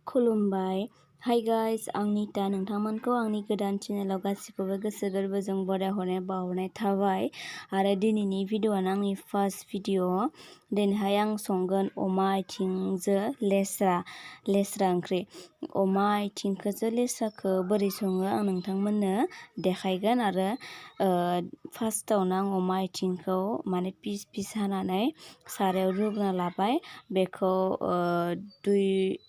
खुलुमबाय। Hi guys, आं निता। नोंथांमोनखौ आंनि गोदान चेनेलाव गासिखौबो गोसो गोरबोजों बरायहरनाय बावहरनाय थाबाय। आरो दिनैनि भिडिअ'आनो आंनि फार्स्ट भिडिअ'। दिनैहाय आं संगोन अमा आथिंजों लेस्रा ओंख्रि। अमा आथिंखौजों लेस्राखौ बोरै सङो आं नोंथांमोननो देखायगोन। आरो फार्स्टआवनो आं अमा आथिंखौ माने पिस पिस हानानै सारायाव रुग्रोना लाबाय। बेखौ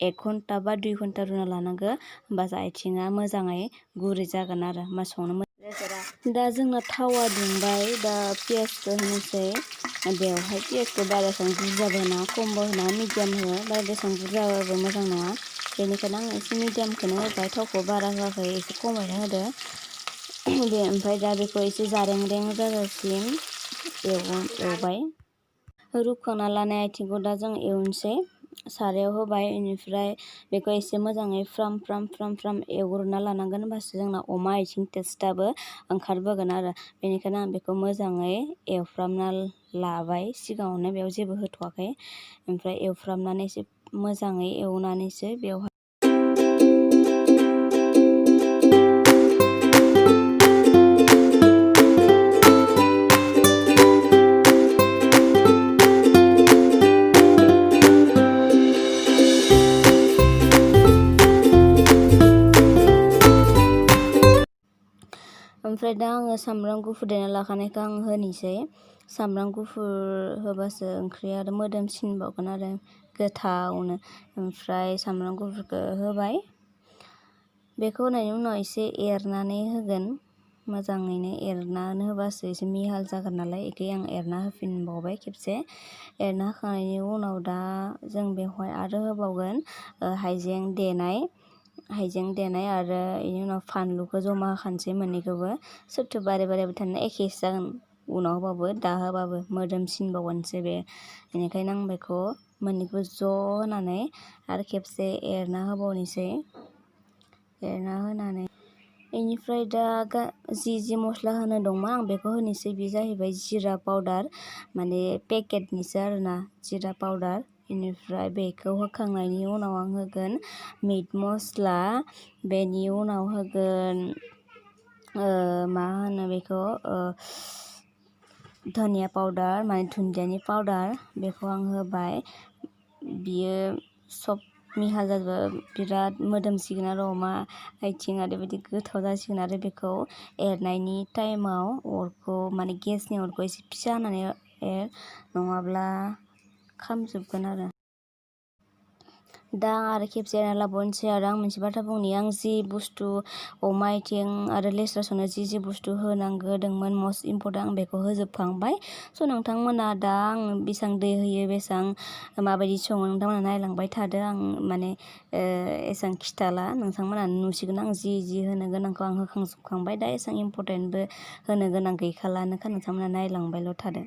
1 घन्टा बा 2 घन्टा रुना लानांगौ, होमबासो आथिङा मोजाङै गुरै जागोन आरो मा संनो मोजां। दा जोंना थावा दुंबाय, दा पियासखौ होनोसै। बेवहाय पियासखौ बारा एसेबां बुरजाबो होनाङा, खमबो होनाङा, मिडियाम हो। बारा एसेबां बुरजाबाबो मोजां नङा, बेनिखायनो आं एसे मिडियामखौनो होबाय। थावखौ बारा होआखै, एसे खमैनो होदो। ओमफ्राय दा बेखौ एसे जारें-रें जाजासिम एवबाय। रुखांना लानाय आथिंखौ दा जों एवनोसै। सारायाव होबाय, बेनिफ्राय बेखौ एसे मोजाङै फ्राम एवग्रोना लानांगोन, होमबासो जोंना अमा आथिं टेस्टाबो ओंखारबोगोन आरो। बेनिखायनो आं बेखौ मोजाङै एवफ्रामना लाबाय सिगाङावनो, बेयाव जेबो होथ'वाखै। ओमफ्राय एवफ्रामनानै एसे मोजाङै एवनानैसो बेवहाय ओमफ्राय दा आङो सामब्राम गुफुर देना लाखानायखौ आं होनोसै। सामब्राम गुफुर होबासो ओंख्रिया आरो मोदोमसिनबावगोन आरो गोथावनो। ओमफ्राय सामब्राम गुफुरखौ होबाय। बेखौ होनायनि उनाव एसे एरनानै होगोन, मोजाङैनो एरनानै होबासो एसे मिहाल जागोन नालाय, बेखौ आं एरना होफिनबावबाय खेबसे। एरना होखांनायनि उनाव दा जों बेवहाय आरो होबावगोन हाइजें देनाय आरो बेनि उनाव फानलुखौ जमा होखानोसै मोननैखौबो। सोरथो बारे थानो एखेसो जागोन, उनाव होबाबो दा होबाबो मोदोमसिनबावगोनसो बे। बेनिखायनो आं बेखौ मोननैखौबो ज' होनानै आरो खेबसे एरना होबावनोसै। एरना होनानै बेनिफ्राय दा जि मस्ला होनो दंमोन आं बेखौ होनोसै। बे जाहैबाय जिरा पाउदार, माने पेकेटनिसो आरोना, जिरा पाउदार। बेनिफ्राय बेखौ होखांनायनि उनाव आं होगोन मिट मस्ला। बेनि उनाव होगोन मा होनो बेखौ धनिया पाउदार, माने दुन्दियानि पाउदार, बेखौ आं होबाय। बियो सब मिहाल जाजोबा बिराद मोदोमसिगोन आरो अमा आथिङा ओरैबायदि गोथाव जासिगोन। आरो बेखौ एरनायनि टाइमाव अरखौ माने गेसनि अरखौ एसे फिसा होनानै एर, नङाब्ला खामजोबगोन आरो। दा आरो खेबसे एरना लाबावनोसै। आरो आं मोनसे बाथ्रा बुंनि, आं जि बुस्थु अमा आथिं आरो लेस्रा संनो जि बुस्थु होनांगौ दंमोन मस्ट इम्परटेन्ट, आं बेखौ होजोबखांबाय। स' नोंथांमोना दा आं बेसेबां दै होयो, बेसेबां माबायदि सङो नोंथांमोना नायलांबाय थादो। आं माने एसेबां खिथाला, नोंथांमोना नुसिगोन। आं जि होनो गोनांखौ आं होखांजोबखांबाय। दा एसेबां इम्परटेन्टबो होनो गोनां गैखालानोखा, नोंथांमोना नायलांबायल' थादो।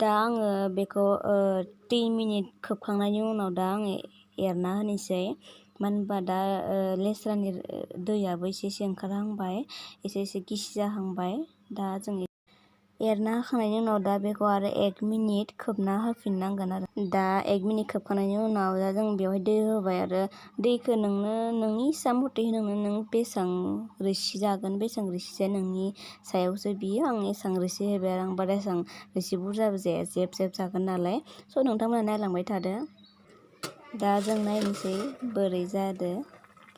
दा आङो बेखौ 3 मिनिट खोबखांनायनि उनाव दा आङो एरना होनोसै। मानो होनबा दा लेस्रानि दैयाबो एसे ओंखारहांबाय, एसे गिसि जाहांबाय। दा जों एरना होखांनायनि उनाव दा बेखौ आरो 1 मिनिट खोबना होफिननांगोन आरो। दा 1 मिनिट खोबखांनायनि उनाव दा जों बेवहाय दै होबाय। आरो दैखौ नोंनि इस्सा मथे नों बेसेबां रोसि जागोन, बेसेबां रोसि जाया नोंनि सायावसो बियो। आं एसेबां रोसि होबाय आरो आं बारा एसेबां रोसि बुरजाबो जाया, जेब जागोन नालाय। स' नोंथांमोना नायलांबाय थादो। दा जों नायनोसै बोरै जादो।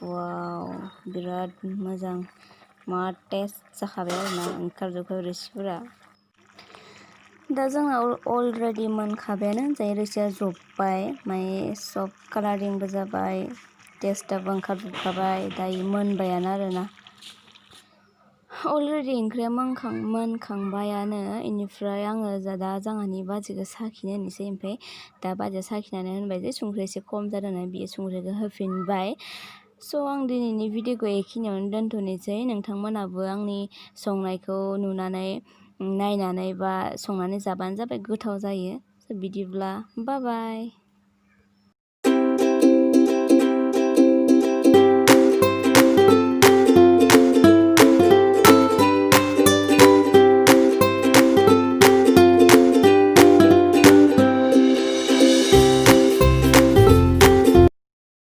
वाव, बिराद मोजां, मा टेस्ट जाखाबाय आरोना, ओंखारजोबखाबाय रोसिफोरा। दा जोंना अलरेडि मोनखाबायानो होनजायो, रोसिया जब्बाय, माने सब कालारिंबो जाबाय, टेस्टाबो ओंखारजोबखाबाय। दायो मोनबायानो आरोना। अलरेडि ओंख्रिया मोनखांबायानो इनिफ्राय आङो दा जोंहानि बाजैखौ साखिनो होनोसै। ओमफ्राय दा बाजैया साखिनानै होनबाय जे संख्रि एसे खम जादों होननानै बियो संख्रिखौ होफिनबाय। स' आं दिनैनि भिडिअखौ बेखिनियावनो दोनथ'नोसै। नोंथांमोनाबो आंनि संनायखौ नुनानै नायनानै बा संनानै जाबानो जाबाय, गोथाव जायो। बिदिब्ला बाय बाय।